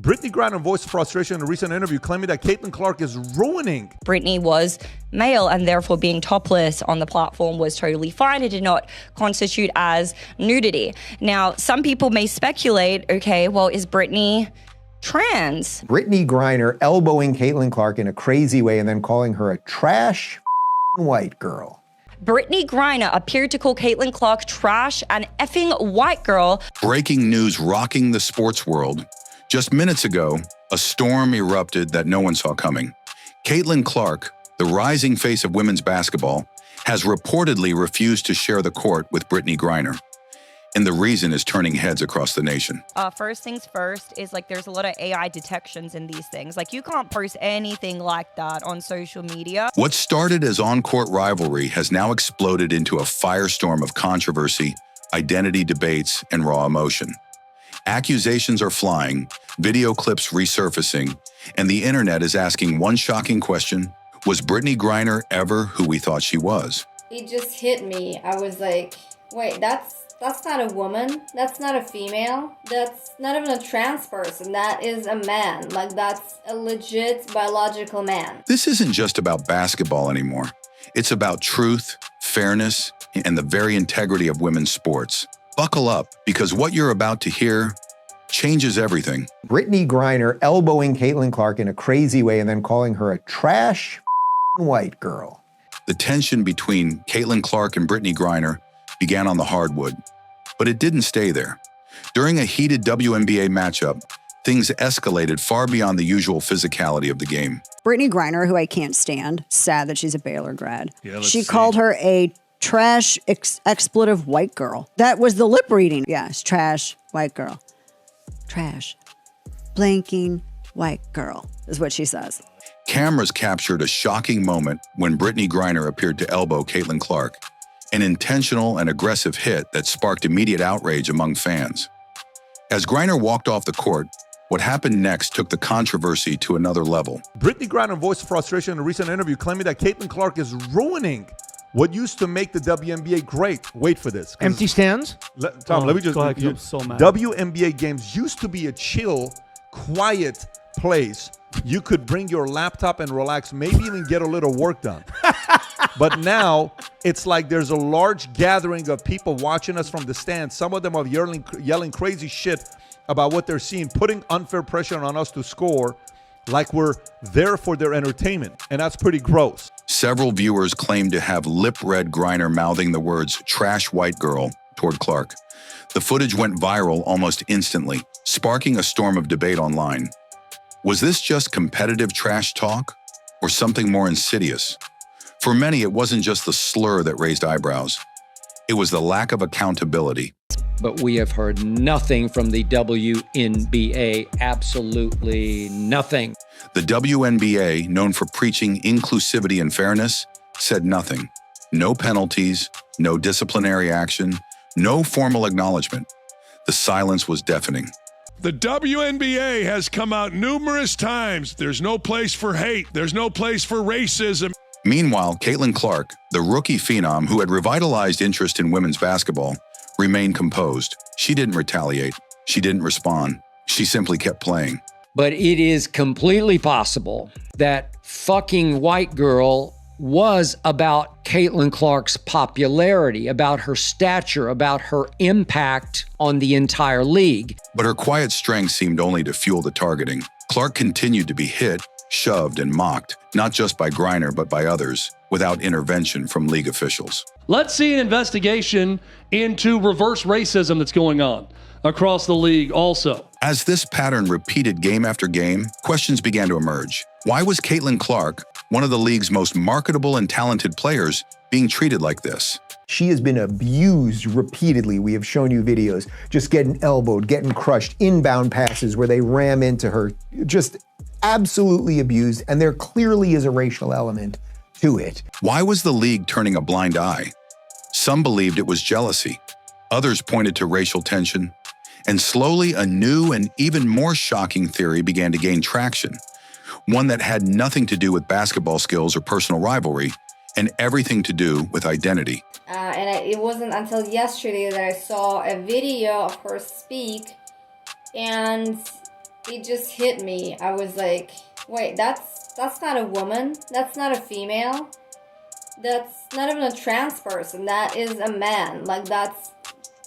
Brittney Griner voiced frustration in a recent interview, claiming that Caitlin Clark is ruining. Brittney was male, and therefore being topless on the platform was totally fine. It did not constitute as nudity. Now, some people may speculate, okay, well, is Brittney trans? Brittney Griner elbowing Caitlin Clark in a crazy way and then calling her a trash white girl. Brittney Griner appeared to call Caitlin Clark trash and effing white girl. Breaking news rocking the sports world. Just minutes ago, a storm erupted that no one saw coming. Caitlin Clark, the rising face of women's basketball, has reportedly refused to share the court with Brittney Griner. And the reason is turning heads across the nation. First things first is there's a lot of AI detections in these things. You can't post anything like that on social media. What started as on-court rivalry has now exploded into a firestorm of controversy, identity debates, and raw emotion. Accusations are flying, video clips resurfacing, and the internet is asking one shocking question: was Brittney Griner ever who we thought she was? It just hit me. I was like, wait, that's not a woman. That's not a female. That's not even a trans person. That is a man. That's a legit biological man. This isn't just about basketball anymore. It's about truth, fairness, and the very integrity of women's sports. Buckle up, because what you're about to hear changes everything. Brittney Griner elbowing Caitlin Clark in a crazy way and then calling her a trash white girl. The tension between Caitlin Clark and Brittney Griner began on the hardwood, but it didn't stay there. During a heated WNBA matchup, things escalated far beyond the usual physicality of the game. Brittney Griner, who I can't stand, sad that she's a Baylor grad. She called her a trash expletive white girl. That was the lip reading. Yes, trash white girl. Trash blanking white girl is what she says. Cameras captured a shocking moment when Brittney Griner appeared to elbow Caitlin Clark, an intentional and aggressive hit that sparked immediate outrage among fans. As Griner walked off the court, what happened next took the controversy to another level. Brittney Griner voiced frustration in a recent interview, claiming that Caitlin Clark is ruining what used to make the WNBA great. Wait for this. Empty stands? Tom, let me just... Go ahead, I'm so mad. WNBA games used to be a chill, quiet place. You could bring your laptop and relax, maybe even get a little work done. But now, it's like there's a large gathering of people watching us from the stands. Some of them are yelling crazy shit about what they're seeing, putting unfair pressure on us to score like we're there for their entertainment. And that's pretty gross. Several viewers claimed to have lip-read Griner mouthing the words "trash white girl" toward Clark. The footage went viral almost instantly, sparking a storm of debate online. Was this just competitive trash talk, or something more insidious? For many, it wasn't just the slur that raised eyebrows. It was the lack of accountability. But we have heard nothing from the WNBA, absolutely nothing. The WNBA, known for preaching inclusivity and fairness, said nothing. No penalties, no disciplinary action, no formal acknowledgement. The silence was deafening. The WNBA has come out numerous times. There's no place for hate. There's no place for racism. Meanwhile, Caitlin Clark, the rookie phenom who had revitalized interest in women's basketball, remained composed. She didn't retaliate. She didn't respond. She simply kept playing. But it is completely possible that fucking white girl was about Caitlin Clark's popularity, about her stature, about her impact on the entire league. But her quiet strength seemed only to fuel the targeting. Clark continued to be hit, shoved, and mocked, not just by Griner, but by others, without intervention from league officials. Let's see an investigation into reverse racism that's going on across the league also. As this pattern repeated game after game, questions began to emerge. Why was Caitlin Clark, one of the league's most marketable and talented players, being treated like this? She has been abused repeatedly. We have shown you videos, just getting elbowed, getting crushed, inbound passes where they ram into her, just absolutely abused, and there clearly is a racial element to it. Why was the league turning a blind eye? Some believed it was jealousy. Others pointed to racial tension. And slowly, a new and even more shocking theory began to gain traction, one that had nothing to do with basketball skills or personal rivalry, and everything to do with identity. It wasn't until yesterday that I saw a video of her speak, and it just hit me. I was like, wait, that's not a woman. That's not a female. That's not even a trans person. That is a man. Like, that's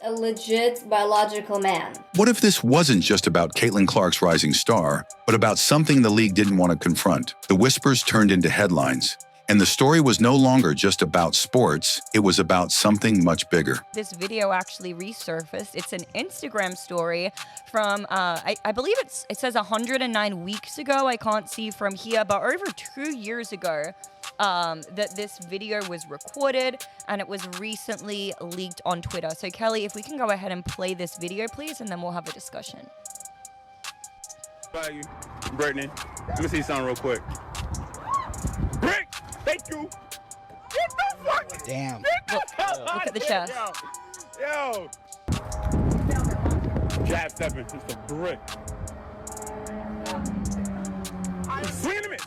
a legit biological man. What if this wasn't just about Caitlin Clark's rising star, but about something the league didn't want to confront? The whispers turned into headlines, and the story was no longer just about sports, it was about something much bigger. This video actually resurfaced. It's an Instagram story from, I believe it says 109 weeks ago. I can't see from here, but over 2 years ago, that this video was recorded and it was recently leaked on Twitter. So Kelly, if we can go ahead and play this video, please, and then we'll have a discussion. Value, Brittney. Let me see something real quick. Brick, thank you. Get the fuck. Damn. Look at the chest. Yo. Jab stepping, just a brick. Swing and a miss.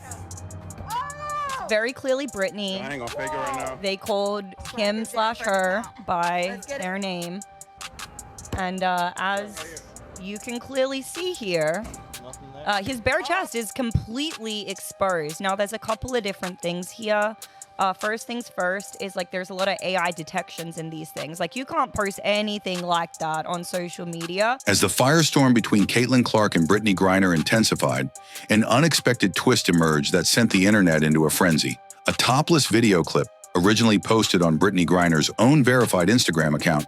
Very clearly Brittney. I ain't gonna fake it right now. They called him/her by their name. And as you can clearly see here, his bare chest is completely exposed. Now, there's a couple of different things here. First things first is, like, there's a lot of AI detections in these things. Like, you can't post anything like that on social media. As the firestorm between Caitlin Clark and Brittney Griner intensified, an unexpected twist emerged that sent the internet into a frenzy. A topless video clip, originally posted on Brittney Griner's own verified Instagram account,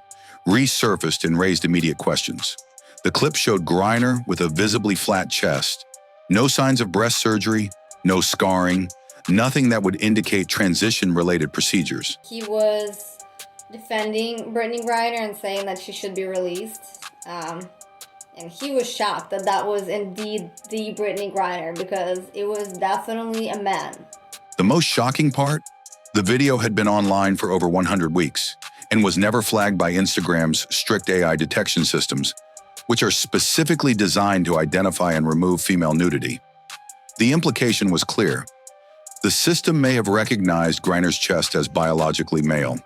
resurfaced and raised immediate questions. The clip showed Griner with a visibly flat chest, no signs of breast surgery, no scarring, nothing that would indicate transition-related procedures. He was defending Brittney Griner and saying that she should be released. And he was shocked that that was indeed the Brittney Griner, because it was definitely a man. The most shocking part? The video had been online for over 100 weeks and was never flagged by Instagram's strict AI detection systems, which are specifically designed to identify and remove female nudity. The implication was clear. The system may have recognized Griner's chest as biologically male.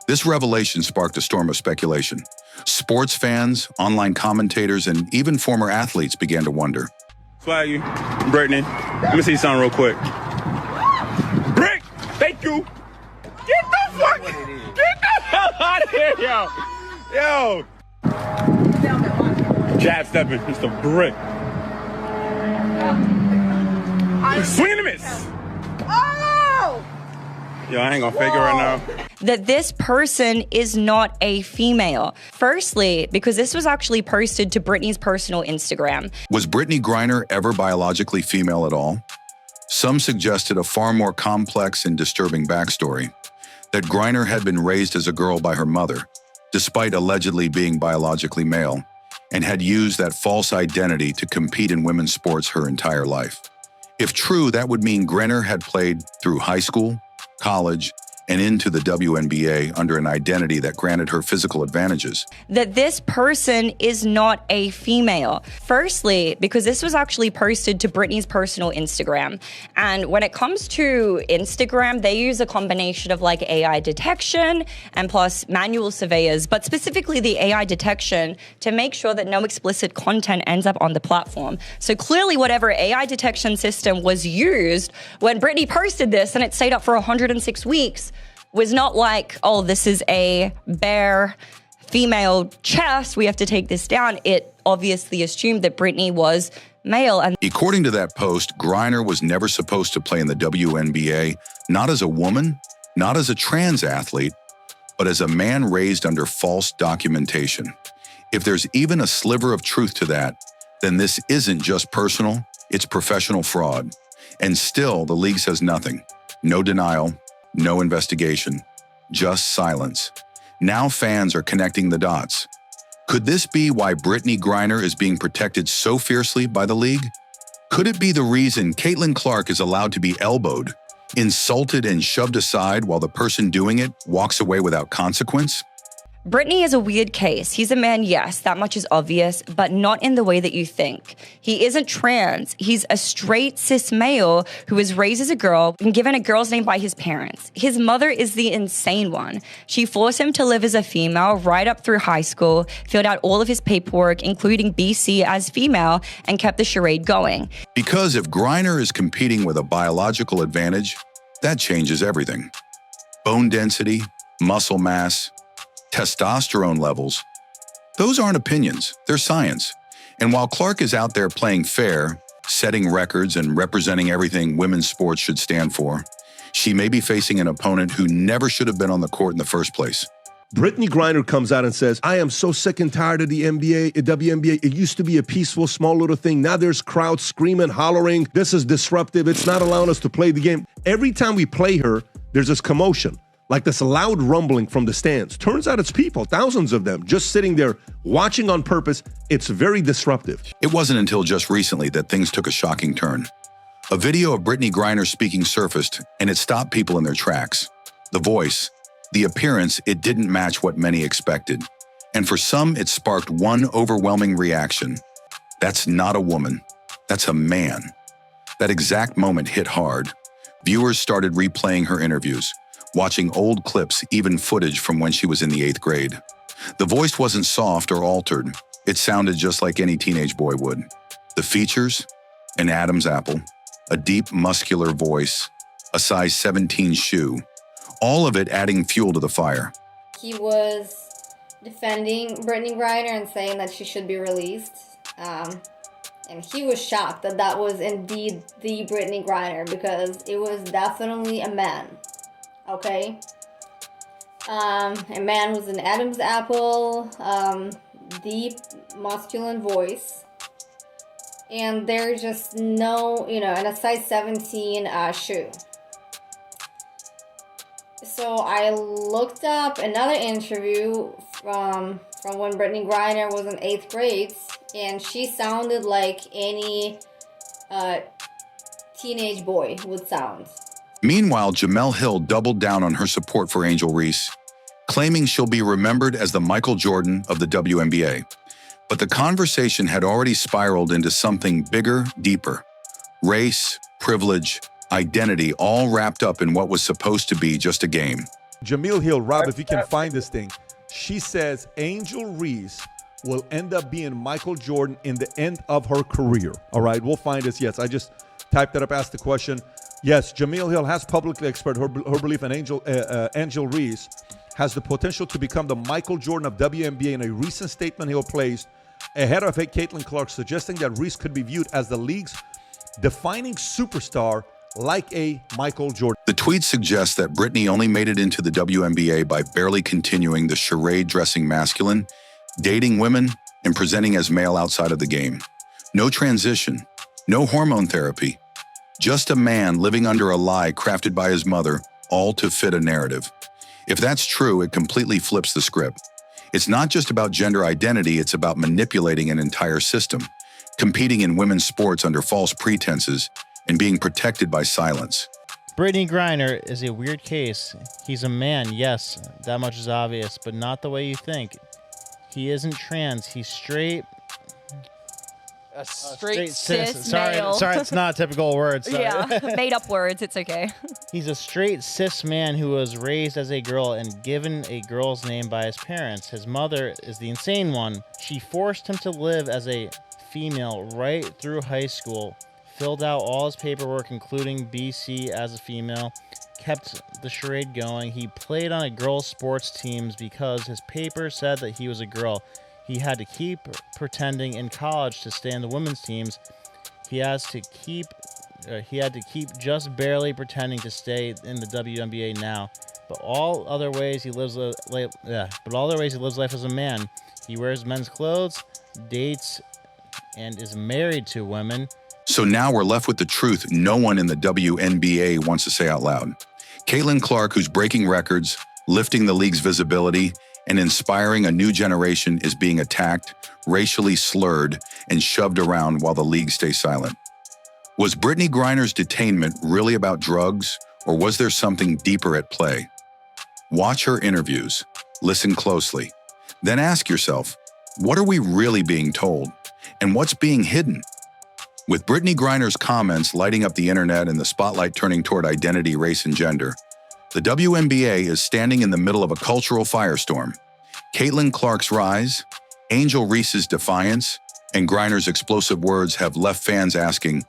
This revelation sparked a storm of speculation. Sports fans, online commentators, and even former athletes began to wonder. Swaggy, Brittney. Let me see something real quick. Brick, thank you. Get the fuck. Get the hell out of here, yo. Jab stepping, just a brick. Swing and a miss. Yo, I ain't gonna fake it right now. That this person is not a female. Firstly, because this was actually posted to Brittney's personal Instagram. Was Brittney Griner ever biologically female at all? Some suggested a far more complex and disturbing backstory, that Griner had been raised as a girl by her mother, despite allegedly being biologically male, and had used that false identity to compete in women's sports her entire life. If true, that would mean Griner had played through high school, college, and into the WNBA under an identity that granted her physical advantages. That this person is not a female. Firstly, because this was actually posted to Brittney's personal Instagram. And when it comes to Instagram, they use a combination of, like, AI detection and plus manual surveyors, but specifically the AI detection to make sure that no explicit content ends up on the platform. So clearly whatever AI detection system was used when Brittney posted this and it stayed up for 106 weeks, was not like, oh, this is a bare female chest, we have to take this down. It obviously assumed that Brittney was male. And according to that post, Griner was never supposed to play in the WNBA, not as a woman, not as a trans athlete, but as a man raised under false documentation. If there's even a sliver of truth to that, then this isn't just personal, it's professional fraud. And still, the league says nothing. No denial. No investigation, just silence. Now fans are connecting the dots. Could this be why Brittney Griner is being protected so fiercely by the league? Could it be the reason Caitlin Clark is allowed to be elbowed, insulted, and shoved aside while the person doing it walks away without consequence? Brittney is a weird case. He's a man, yes, that much is obvious, but not in the way that you think. He isn't trans. He's a straight cis male who was raised as a girl and given a girl's name by his parents. His mother is the insane one. She forced him to live as a female right up through high school, filled out all of his paperwork, including BC as female, and kept the charade going. Because if Griner is competing with a biological advantage, that changes everything. Bone density, muscle mass, testosterone levels, those aren't opinions, they're science. And while Clark is out there playing fair, setting records and representing everything women's sports should stand for, she may be facing an opponent who never should have been on the court in the first place. Brittney Griner comes out and says, I am so sick and tired of the NBA, WNBA. It used to be a peaceful, small little thing. Now there's crowds screaming, hollering. This is disruptive. It's not allowing us to play the game. Every time we play her, there's this commotion, like this loud rumbling from the stands. Turns out it's people, thousands of them, just sitting there watching on purpose. It's very disruptive. It wasn't until just recently that things took a shocking turn. A video of Brittney Griner speaking surfaced, and it stopped people in their tracks. The voice, the appearance, it didn't match what many expected. And for some, it sparked one overwhelming reaction. That's not a woman. That's a man. That exact moment hit hard. Viewers started replaying her interviews, watching old clips, even footage from when she was in the 8th grade. The voice wasn't soft or altered. It sounded just like any teenage boy would. The features, an Adam's apple, a deep, muscular voice, a size 17 shoe, all of it adding fuel to the fire. He was defending Brittney Griner and saying that she should be released. And he was shocked that that was indeed the Brittney Griner, because it was definitely a man. Okay? A man with an Adam's apple, deep, masculine voice. And there's just no, and a size 17 shoe. So I looked up another interview from when Brittney Griner was in 8th grade, and she sounded like any teenage boy would sound. Meanwhile, Jemele Hill doubled down on her support for Angel Reese, claiming she'll be remembered as the Michael Jordan of the WNBA. But the conversation had already spiraled into something bigger, deeper. Race, privilege, identity, all wrapped up in what was supposed to be just a game. Jemele Hill, Rob, if you can find this thing, she says Angel Reese will end up being Michael Jordan in the end of her career. All right, we'll find this. Yes, I just typed that up, asked the question. Yes, Jemele Hill has publicly expressed her belief in Angel Reese has the potential to become the Michael Jordan of WNBA. In a recent statement Hill placed ahead of Caitlin Clark, suggesting that Reese could be viewed as the league's defining superstar like a Michael Jordan. The tweet suggests that Brittney only made it into the WNBA by barely continuing the charade dressing masculine, dating women, and presenting as male outside of the game. No transition, no hormone therapy, just a man living under a lie crafted by his mother, all to fit a narrative. If that's true, it completely flips the script. It's not just about gender identity, it's about manipulating an entire system, competing in women's sports under false pretenses, and being protected by silence. Brittney Griner is a weird case. He's a man, yes, that much is obvious, but not the way you think. He isn't trans, he's straight. A straight cis male. Sorry, it's not a typical word. Sorry. Yeah, made up words, it's okay. He's a straight cis man who was raised as a girl and given a girl's name by his parents. His mother is the insane one. She forced him to live as a female right through high school, filled out all his paperwork, including BC as a female, kept the charade going. He played on a girls' sports teams because his paper said that he was a girl. He had to keep pretending in college to stay in the women's teams. He had to keep just barely pretending to stay in the WNBA now. But all other ways he lives life as a man. He wears men's clothes, dates, and is married to women. So now we're left with the truth no one in the WNBA wants to say out loud. Caitlin Clark, who's breaking records, lifting the league's visibility, and inspiring a new generation, is being attacked, racially slurred, and shoved around while the league stays silent. Was Brittney Griner's detainment really about drugs, or was there something deeper at play? Watch her interviews, Listen closely. Then ask yourself, what are we really being told? And what's being hidden? With Brittney Griner's comments lighting up the internet and the spotlight turning toward identity, race, and gender, the WNBA is standing in the middle of a cultural firestorm. Caitlin Clark's rise, Angel Reese's defiance, and Griner's explosive words have left fans asking,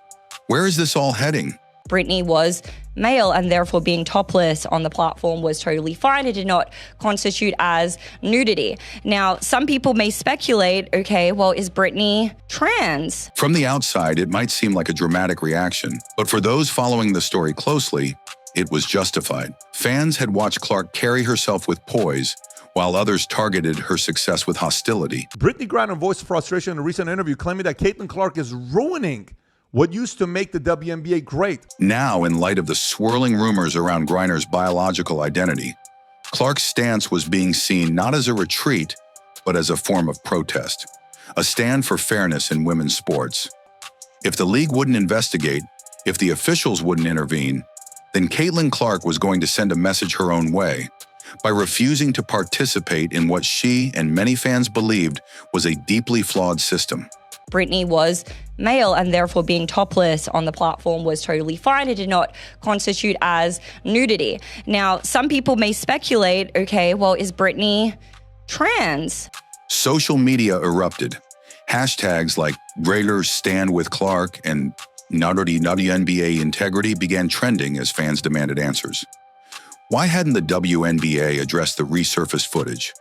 where is this all heading? Brittney was male and therefore being topless on the platform was totally fine. It did not constitute as nudity. Now, some people may speculate, okay, well, is Brittney trans? From the outside, it might seem like a dramatic reaction, but for those following the story closely, it was justified. Fans had watched Clark carry herself with poise, while others targeted her success with hostility. Brittney Griner voiced frustration in a recent interview, claiming that Caitlin Clark is ruining what used to make the WNBA great. Now, in light of the swirling rumors around Griner's biological identity, Clark's stance was being seen not as a retreat, but as a form of protest, a stand for fairness in women's sports. If the league wouldn't investigate, if the officials wouldn't intervene, then Caitlin Clark was going to send a message her own way by refusing to participate in what she and many fans believed was a deeply flawed system. Brittney was male and therefore being topless on the platform was totally fine. It did not constitute as nudity. Now, some people may speculate, okay, well, is Brittney trans? Social media erupted. Hashtags like Raiders stand with Clark and WNBA integrity began trending as fans demanded answers. Why hadn't the WNBA addressed the resurfaced footage?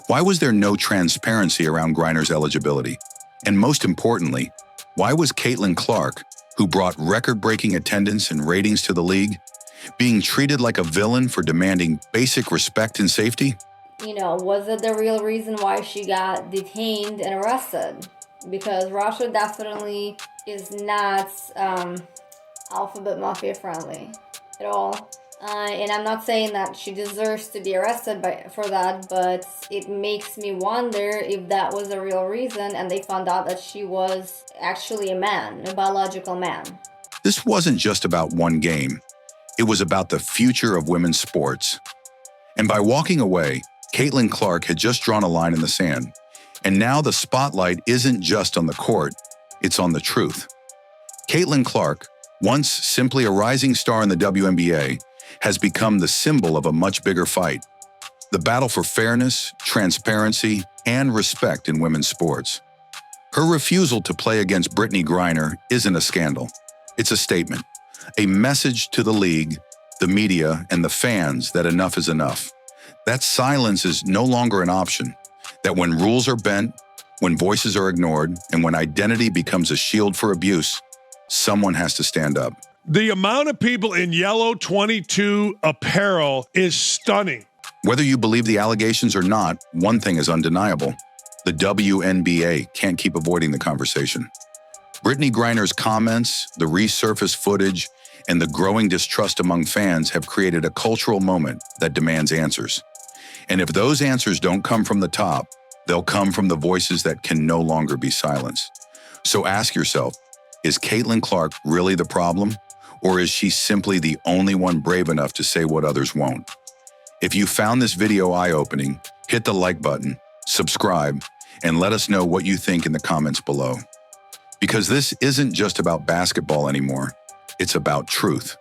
Why was there no transparency around Griner's eligibility? And most importantly, why was Caitlin Clark, who brought record-breaking attendance and ratings to the league, being treated like a villain for demanding basic respect and safety? You know, was it the real reason why she got detained and arrested? Because Russia definitely is not alphabet mafia friendly at all. And I'm not saying that she deserves to be arrested for that, but it makes me wonder if that was the real reason and they found out that she was actually a man, a biological man. This wasn't just about one game. It was about the future of women's sports. And by walking away, Caitlin Clark had just drawn a line in the sand. And now the spotlight isn't just on the court, it's on the truth. Caitlin Clark, once simply a rising star in the WNBA, has become the symbol of a much bigger fight. The battle for fairness, transparency, and respect in women's sports. Her refusal to play against Brittney Griner isn't a scandal. It's a statement, a message to the league, the media, and the fans that enough is enough. That silence is no longer an option. That when rules are bent, when voices are ignored, and when identity becomes a shield for abuse, someone has to stand up. The amount of people in yellow 22 apparel is stunning. Whether you believe the allegations or not, one thing is undeniable. The WNBA can't keep avoiding the conversation. Brittney Griner's comments, the resurfaced footage, and the growing distrust among fans have created a cultural moment that demands answers. And if those answers don't come from the top, they'll come from the voices that can no longer be silenced. So ask yourself, is Caitlin Clark really the problem? Or is she simply the only one brave enough to say what others won't? If you found this video eye-opening, hit the like button, subscribe, and let us know what you think in the comments below. Because this isn't just about basketball anymore, it's about truth.